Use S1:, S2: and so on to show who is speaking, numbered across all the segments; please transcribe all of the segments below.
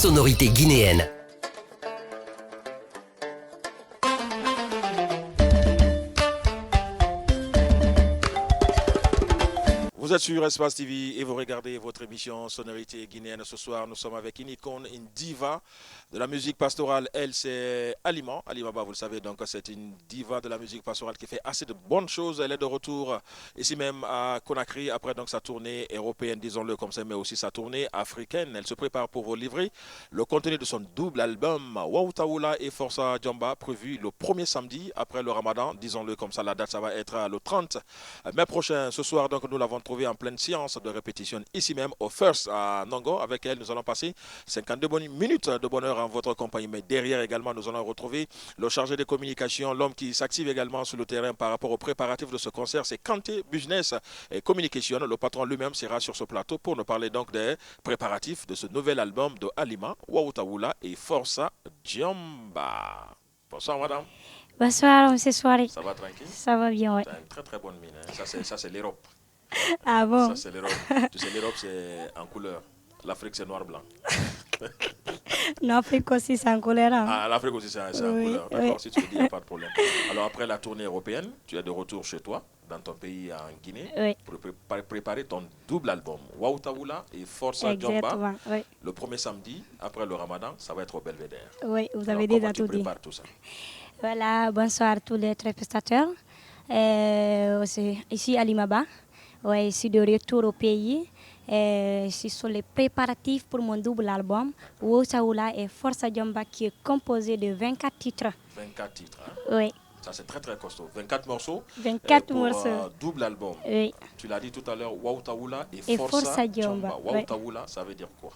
S1: sonorités guinéennes.
S2: Vous êtes sur Espace TV et vous regardez votre émission Sonorité guinéenne. Ce soir, nous sommes avec une icône, une diva de la musique pastorale. Elle, c'est Halima. Halima Ba, vous le savez, donc c'est une diva de la musique pastorale qui fait assez de bonnes choses. Elle est de retour ici même à Conakry après donc sa tournée européenne, disons-le comme ça, mais aussi sa tournée africaine. Elle se prépare pour vous livrer le contenu de son double album Waoutaoula et Força Djamba, prévu le premier samedi après le Ramadan. Disons-le comme ça, la date, ça va être le 30 mai prochain. Ce soir, donc, nous l'avons trouvé en pleine séance de répétition ici même au First à Nongo. Avec elle, nous allons passer 52 minutes de bonheur en votre compagnie. Mais derrière également, nous allons retrouver le chargé de communication, l'homme qui s'active également sur le terrain par rapport aux préparatifs de ce concert. C'est Kanté Business et Communication. Le patron lui-même sera sur ce plateau pour nous parler donc des préparatifs de ce nouvel album de Halima, Waoutaoula et Força Djamba. Bonsoir madame.
S3: Bonsoir, monsieur Soirée.
S2: Ça va tranquille?
S3: Ça va bien, oui.
S2: T'as une très très bonne mine. Hein. Ça c'est l'Europe.
S3: Ah bon?
S2: Ça, c'est l'Europe. Tu sais, l'Europe, c'est en couleur. L'Afrique, c'est noir-blanc.
S3: L'Afrique aussi, c'est en couleur. Hein?
S2: Ah, l'Afrique aussi, c'est en couleur. D'accord, si tu le dis, il n'y a pas de problème. Alors, après la tournée européenne, tu es de retour chez toi, dans ton pays, en Guinée, pour préparer ton double album, Waoutaoula et Força Djamba.
S3: Oui.
S2: Le premier samedi, après le Ramadan, ça va être au Belvédère.
S3: Oui, vous
S2: Alors,
S3: avez déjà
S2: tu
S3: tout dit.
S2: prépares tout ça?
S3: Voilà, bonsoir à tous les téléspectateurs. Ici, Halima Ba. Ouais, je suis de retour au pays. Je suis sur les préparatifs pour mon double album, Waoutaoula et Força Djamba, qui est composé de 24 titres.
S2: 24 titres, hein?
S3: Oui.
S2: Ça, c'est très, très costaud. 24 morceaux.
S3: 24
S2: pour
S3: morceaux.
S2: Double album.
S3: Oui.
S2: Tu l'as dit tout à l'heure, Waoutaoula et
S3: Força
S2: Força Djamba.
S3: Djamba.
S2: Waoutaoula, ça veut dire quoi?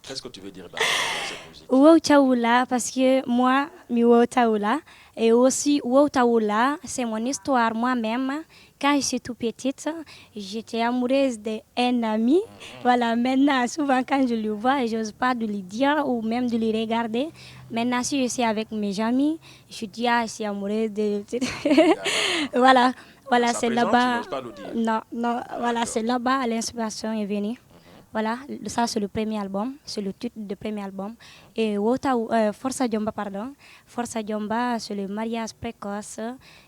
S2: Qu'est-ce que tu veux dire dans cette musique?
S3: Waoutaoula, parce que moi, mi Waoutaoula, et aussi Waoutaoula, c'est mon histoire moi-même. Quand je suis toute petite, j'étais amoureuse d'un ami. Voilà, maintenant, souvent quand je le vois, je n'ose pas de lui dire ou même de lui regarder. Maintenant, si je suis avec mes amis, je dis, ah, je suis amoureuse de... voilà, c'est là-bas. Non, voilà, c'est là-bas, l'inspiration est venue. Voilà, ça c'est le premier album, c'est le titre du premier album. Et Força Djamba, pardon. Força Djamba, c'est le mariage précoce.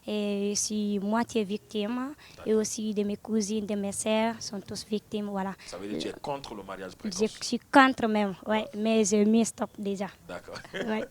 S3: Et je suis moitié victime. Et aussi de mes cousines, de mes sœurs sont tous victimes. Voilà.
S2: Ça veut dire que tu es contre le mariage précoce?
S3: Je suis contre même, ouais, mais j'ai mis stop déjà.
S2: D'accord.
S3: Ouais.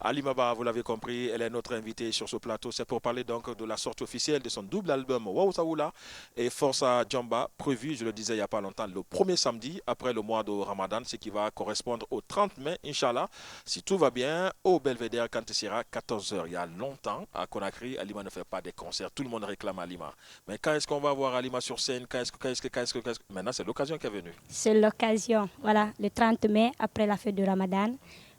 S2: Halima Ba, vous l'avez compris, elle est notre invitée sur ce plateau. C'est pour parler donc de la sortie officielle de son double album Waoutaoula et Força Djamba, prévu, je le disais il n'y a pas longtemps, le premier samedi après le mois de Ramadan, ce qui va correspondre au 30 mai, Inch'Allah. Si tout va bien, au Belvédère, quand il sera 14h. Il y a longtemps, à Conakry, Halima ne fait pas des concerts. Tout le monde réclame Halima. Mais quand est-ce qu'on va voir Halima sur scène? Maintenant, c'est l'occasion qui est venue.
S3: C'est l'occasion. Voilà, le 30 mai, après la fête de Ramadan,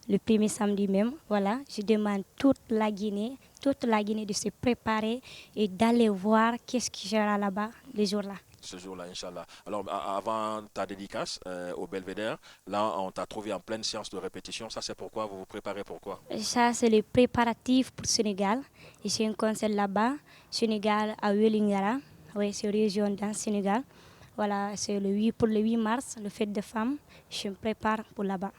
S3: le premier samedi même, voilà, je demande toute la Guinée de se préparer et d'aller voir qu'est-ce qui sera là-bas les jours-là.
S2: Ce jour-là, Inch'Allah. Alors, avant ta dédicace au Belvédère, là, on t'a trouvé en pleine séance de répétition. Ça, c'est pourquoi? Vous vous préparez pourquoi?
S3: Ça, c'est les préparatifs pour Sénégal. J'ai un concert là-bas, Sénégal à Wellingara. Oui, c'est une région dans le Sénégal. Voilà, c'est pour le 8 mars, le fête des femmes. Je me prépare pour là-bas.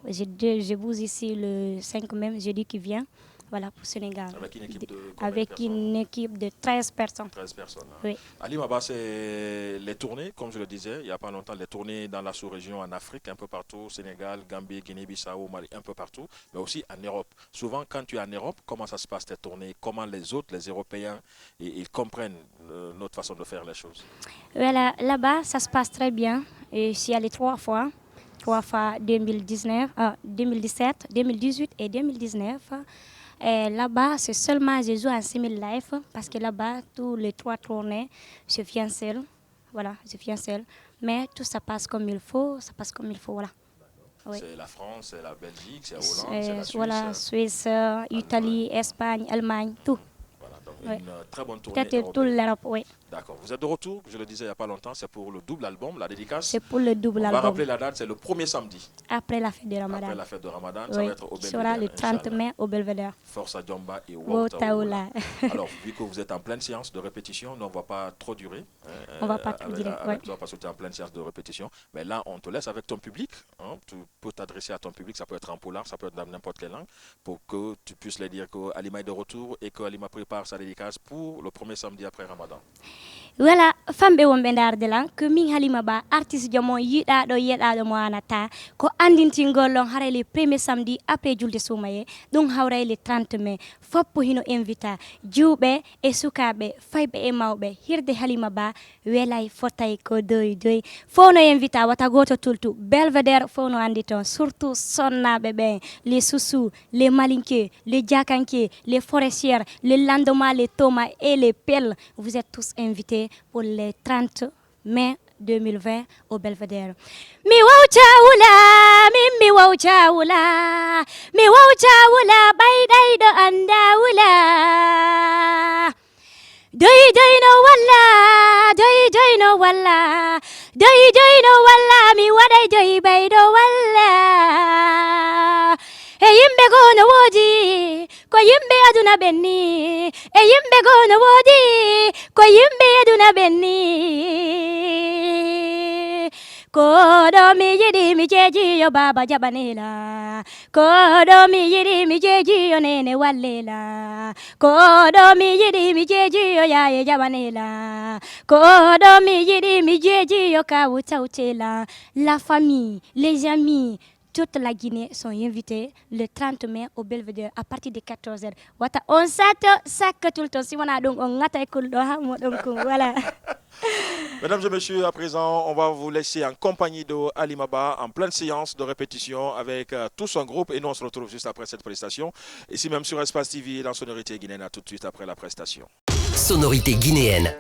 S3: Je bouge ici le 5 mai, jeudi qui vient. Voilà, pour Sénégal.
S2: Avec une équipe de
S3: Avec une équipe de 13 personnes.
S2: 13 personnes. Hein.
S3: Oui.
S2: Halima Ba, c'est les tournées, comme je le disais, il n'y a pas longtemps, les tournées dans la sous-région en Afrique, un peu partout, Sénégal, Gambie, Guinée-Bissau, Mali, un peu partout, mais aussi en Europe. Souvent, quand tu es en Europe, comment ça se passe tes tournées? Comment les autres, les Européens, ils comprennent notre façon de faire les choses?
S3: Voilà, là-bas, ça se passe très bien. Et j'y suis allée 3 fois 2019, 2017, 2018 et 2019. Et là-bas, c'est seulement je joue en semi-live parce que là-bas, tous les 3 tournées, je viens seule. Voilà, je viens seule. Mais tout ça passe comme il faut, voilà.
S2: Oui. C'est la France, c'est la Belgique, c'est Hollande, c'est la Suisse.
S3: Voilà, Suisse, Italie, Espagne, Allemagne, tout.
S2: Voilà, donc une très bonne tournée
S3: européenne. Peut-être toute l'Europe, oui.
S2: D'accord. Vous êtes de retour, je le disais il n'y a pas longtemps, c'est pour le double album, la dédicace.
S3: C'est pour le double
S2: On va
S3: album.
S2: rappeler la date, c'est le premier samedi.
S3: Après la fête de Ramadan.
S2: Après la fête de Ramadan, ça
S3: Oui,
S2: va être au
S3: qui sera le
S2: Belvedere.
S3: 30
S2: Inch'Allah.
S3: mai au Belvedere.
S2: Force à Djamba et
S3: Wow
S2: Woutaoula.
S3: Taoula.
S2: Alors, vu que vous êtes en pleine séance de répétition, nous, on ne va pas trop durer
S3: On va pas trop durer,
S2: avec
S3: ouais.
S2: toi parce que tu es en pleine séance de répétition. Mais là, on te laisse avec ton public. Hein. Tu peux t'adresser à ton public, ça peut être en polar, ça peut être dans n'importe quelle langue, pour que tu puisses leur dire qu'Alima est de retour et qu'Alima prépare sa dédicace pour le premier samedi après Ramadan.
S3: Voilà, fambe wonɓe darde lan ko min Halima Ba artiste jomo yiɗaɗo yeɗaɗo mo anata ko andintingol on haray le premier samedi après julde sumaye ɗum hawray le 30 mai foppo hino invita juuɓe e sukaɓe fayɓe e mawɓe hirde Halima Ba welay fotay ko doyi doyi fo no invita wata goto tultu Belvedere fo no andi toon surtout sonnaɓe ɓen les Soussou, les Malinké, les Diakanké, les forestières, les Landoma, les Thomas et les Pelles. Vous êtes tous invités pour le 30 mai 2020 au Belvedere. Mi wawchawula, mi wawchawula, mi wawchawula, baydaydo andawula. Doy doy no walla, doy doy no walla, doy doy no walla, mi waɗay doy baydo walla. E yimɓe goo no woodi ko yimɓe aduna ɓenni e yimɓe goo no woodi ko yimɓe aduna ɓenni koɗo mi yiɗi mi jeejiyo baba jaɓanela koɗo mi yiɗi mi jeejiyo nene wallela koɗo mi yiɗi mi jeejiyo yaye jaɓanela koɗo mi yiɗi mi jeejiyo kawu tawtela la famille les amis toute la Guinée sont invités le 30 mai au Belvedere à partir de 14h. Wata on sac tout le temps si on a donc on ngata kuldo ha mo donc voilà.
S2: Mesdames et messieurs, à présent, on va vous laisser en compagnie de Halima Ba en pleine séance de répétition avec tout son groupe et nous on se retrouve juste après cette prestation. Ici même sur Espace TV dans Sonorité Guinéenne, à tout de suite après la prestation.
S1: Sonorité guinéenne.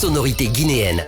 S1: Sonorité guinéenne.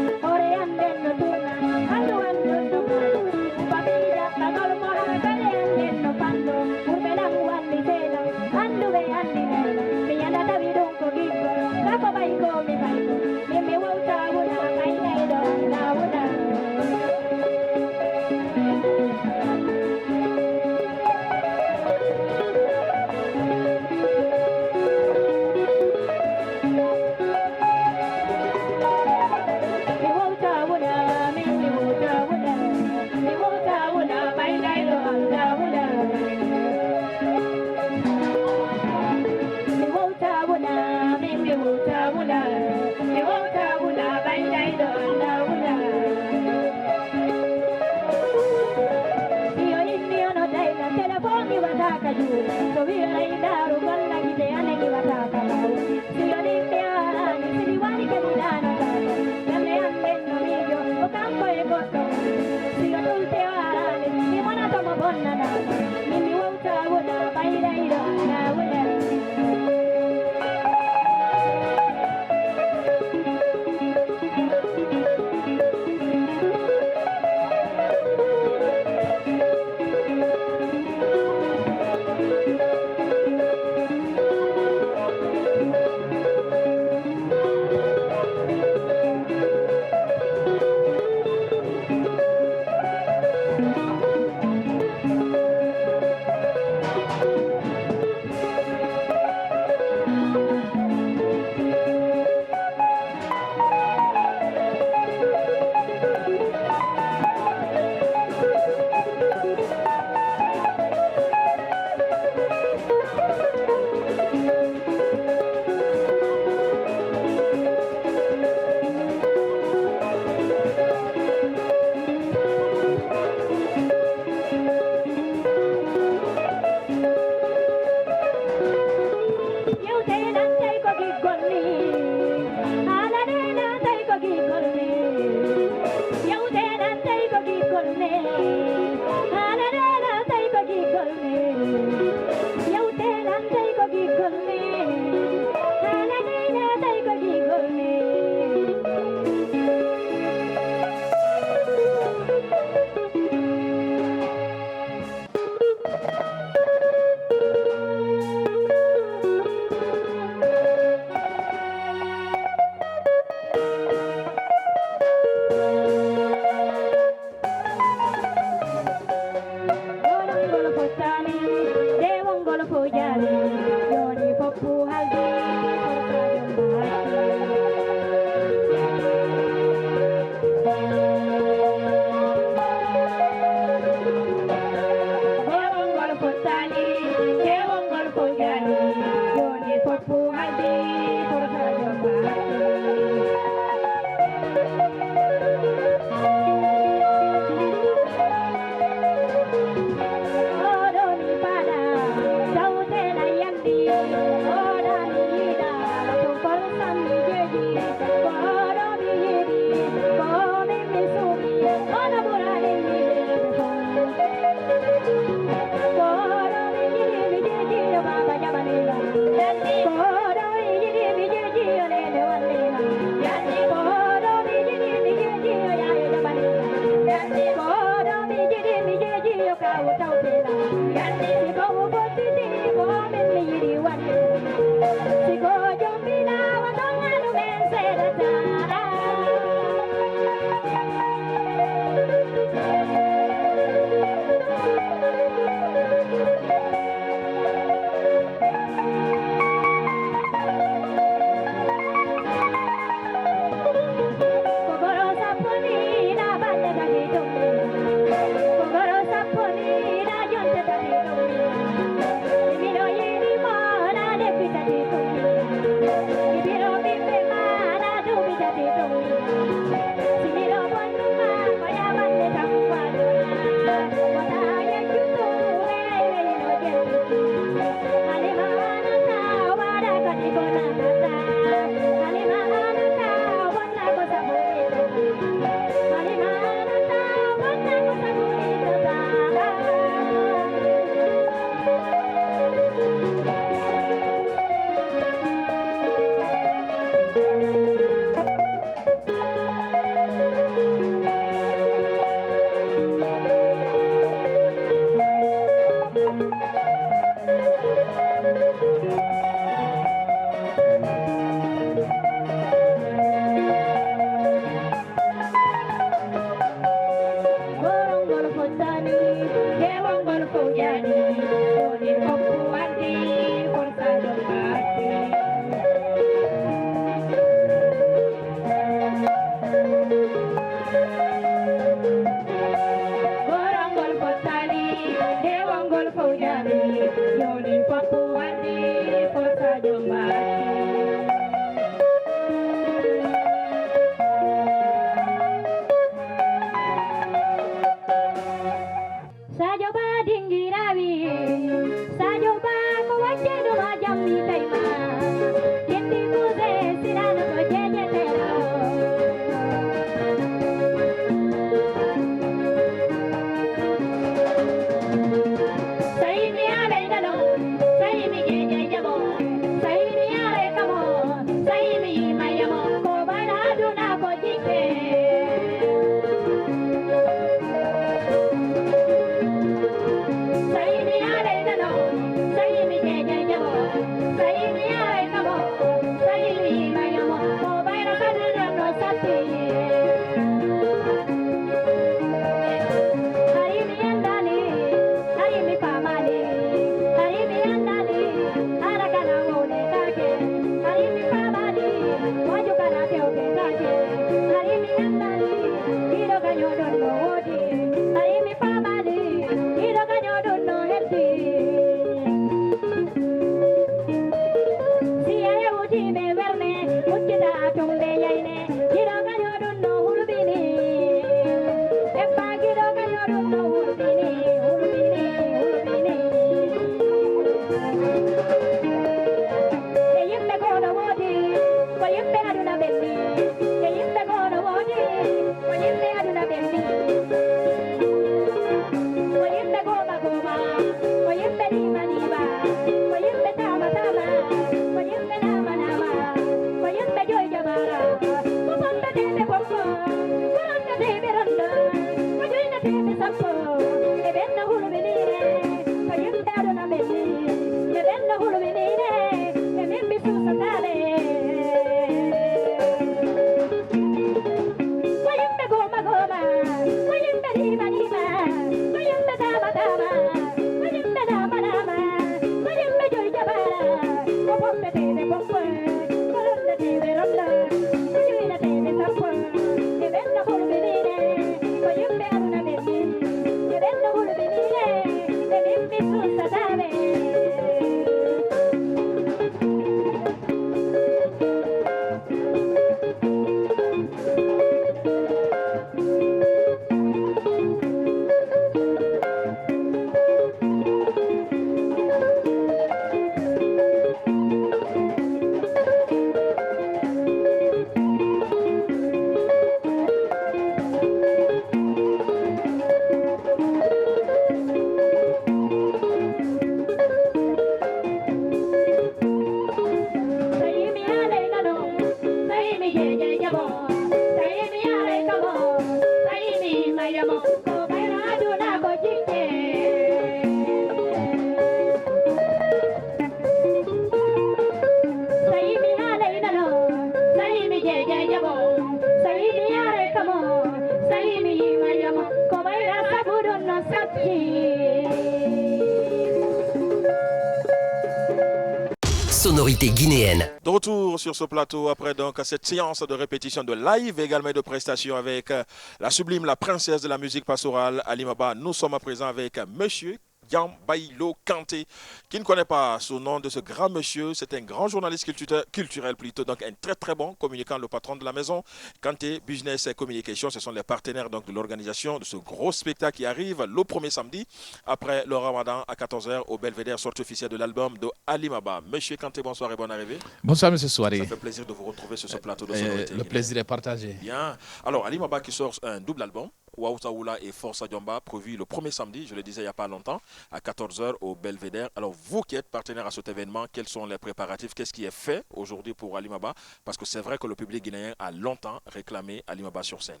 S1: Sonorité guinéenne.
S2: De retour sur ce plateau après donc cette séance de répétition de live également de prestations avec la sublime, la princesse de la musique pastorale Alimaba. Nous sommes à présent avec monsieur Yambaïlo Kanté, qui ne connaît pas ce nom de ce grand monsieur. C'est un grand journaliste culturel plutôt, donc un très très bon communicant, le patron de la maison. Kanté Business et Communication, ce sont les partenaires donc de l'organisation de ce gros spectacle qui arrive le premier samedi après le Ramadan à 14h au Belvédère, sortie officielle de l'album de Alimaba. Monsieur Kanté, bonsoir et bonne arrivée.
S4: Bonsoir monsieur Souaré.
S2: Ça fait plaisir de vous retrouver sur ce plateau de Sonorité.
S4: Le plaisir est partagé.
S2: Bien. Alors Alimaba qui sort un double album, Waoutaoula et Força Diomba, prévu le premier samedi, je le disais il n'y a pas longtemps, à 14h au Belvédère. Alors vous qui êtes partenaire à cet événement, quels sont les préparatifs? Qu'est-ce qui est fait aujourd'hui pour Alimaba? Parce que c'est vrai que le public guinéen a longtemps réclamé Alimaba sur scène.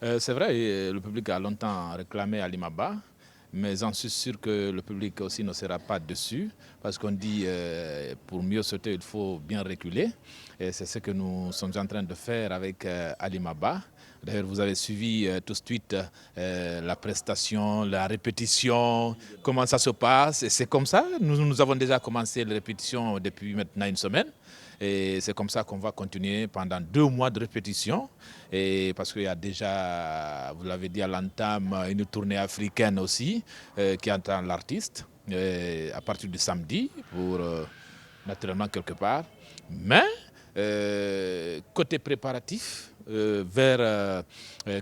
S4: C'est vrai, le public a longtemps réclamé Alimaba, mais j'en suis sûr que le public aussi ne sera pas dessus, parce qu'on dit pour mieux sauter, il faut bien reculer. Et c'est ce que nous sommes en train de faire avec Alimaba. D'ailleurs, vous avez suivi tout de suite la prestation, la répétition, comment ça se passe. Et c'est comme ça, nous avons déjà commencé les répétitions depuis maintenant une semaine. Et c'est comme ça qu'on va continuer pendant 2 mois de répétition. Et parce qu'il y a déjà, vous l'avez dit à l'entame, une tournée africaine aussi qui attend l'artiste à partir du samedi pour naturellement quelque part. Mais côté préparatif, vers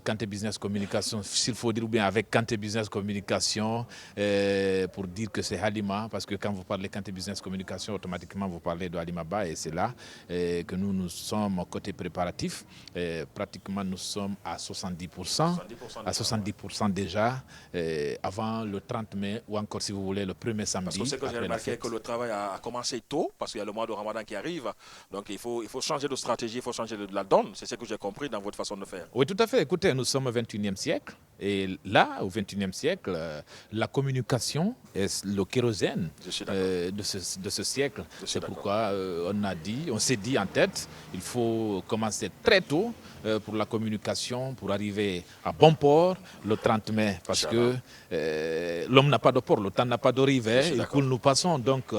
S4: Kanté Business Communication, s'il faut dire, ou bien avec Kanté Business Communication, pour dire que c'est Halima, parce que quand vous parlez Kanté Business Communication, automatiquement vous parlez de Halima Ba, et c'est là que nous sommes côté préparatif. Pratiquement nous sommes à 70%, à 70% déjà, avant le 30 mai, ou encore si vous voulez le premier samedi.
S2: Parce que c'est que j'ai remarqué que le travail a commencé tôt, parce qu'il y a le mois de Ramadan qui arrive, donc il faut changer de stratégie, il faut changer de la donne, c'est ce que j'ai compris dans votre façon de faire.
S4: Oui, tout à fait. Écoutez, nous sommes au 21e siècle. Et là, au 21e siècle, la communication est le kérosène de ce siècle. C'est pourquoi on s'est dit en tête, il faut commencer très tôt pour la communication, pour arriver à bon port le 30 mai. Parce que l'homme n'a pas de port, le temps n'a pas de rive. Il coule, nous passons. Donc,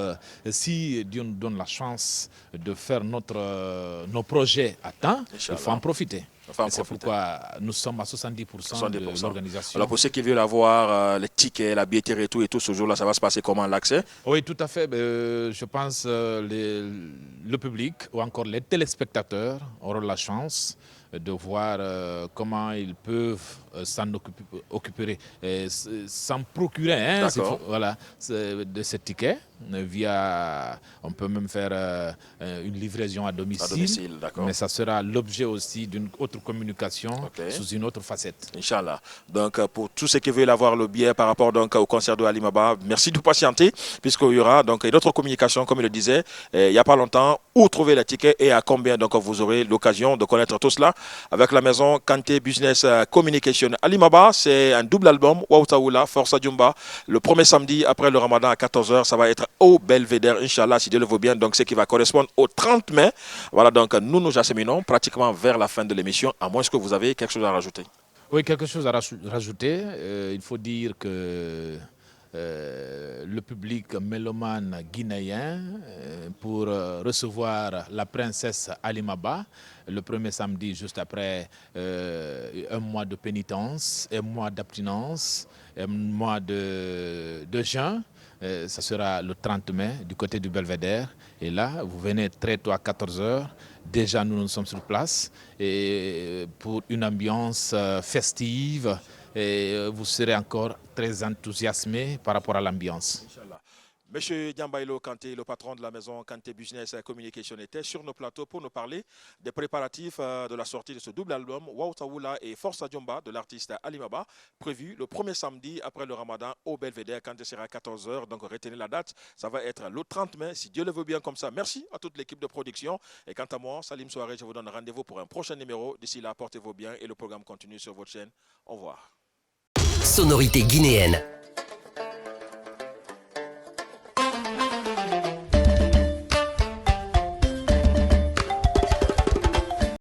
S4: si Dieu nous donne la chance de faire nos projets à temps, il faut en profiter. C'est pourquoi nous sommes à 70% de l'organisation.
S2: Alors pour ceux qui veulent avoir les tickets, la billetterie et tout ce jour-là, ça va se passer comment l'accès?
S4: Oui, tout à fait. Je pense le public ou encore les téléspectateurs auront la chance de voir comment ils peuvent s'en occuper, s'en procurer voilà, de ces tickets. On peut même faire une livraison à domicile, mais ça sera l'objet aussi d'une autre communication sous une autre facette.
S2: Inch'Allah. Donc pour tous ceux qui veulent avoir le billet par rapport donc, au concert de Halima Ba, merci de patienter puisqu'il y aura donc une autre communication comme il le disait il n'y a pas longtemps, où trouver les tickets et à combien donc vous aurez l'occasion de connaître tout cela avec la maison Kanté Business Communication. Halima Ba, c'est un double album, Waoutaoula, Forza Djumba, le premier samedi après le Ramadan à 14h, ça va être au Belvédère, Inch'Allah, si Dieu le veut bien, donc ce qui va correspondre au 30 mai. Voilà, donc nous acheminons pratiquement vers la fin de l'émission, à moins que vous avez quelque chose à rajouter.
S4: Oui, quelque chose à rajouter. Il faut dire que le public mélomane guinéen pour recevoir la princesse Halima Ba le premier samedi juste après un mois de pénitence, un mois d'abstinence, un mois de jeûne. Ça sera le 30 mai du côté du Belvédère. Et là, vous venez très tôt à 14h. Déjà, nous sommes sur place et pour une ambiance festive. Et vous serez encore très enthousiasmé par rapport à l'ambiance.
S2: Monsieur Diambaïlo Kanté, le patron de la maison Kanté Business Communication, était sur nos plateaux pour nous parler des préparatifs de la sortie de ce double album Waoutaoula et Forza Djumba de l'artiste Halima Ba, prévu le premier samedi après le Ramadan au Belvédère quand il sera à 14h. Donc retenez la date, ça va être le 30 mai, si Dieu le veut bien comme ça. Merci à toute l'équipe de production. Et quant à moi, Salim Soare, je vous donne rendez-vous pour un prochain numéro. D'ici là, portez-vous bien et le programme continue sur votre chaîne. Au revoir.
S1: Sonorité guinéenne.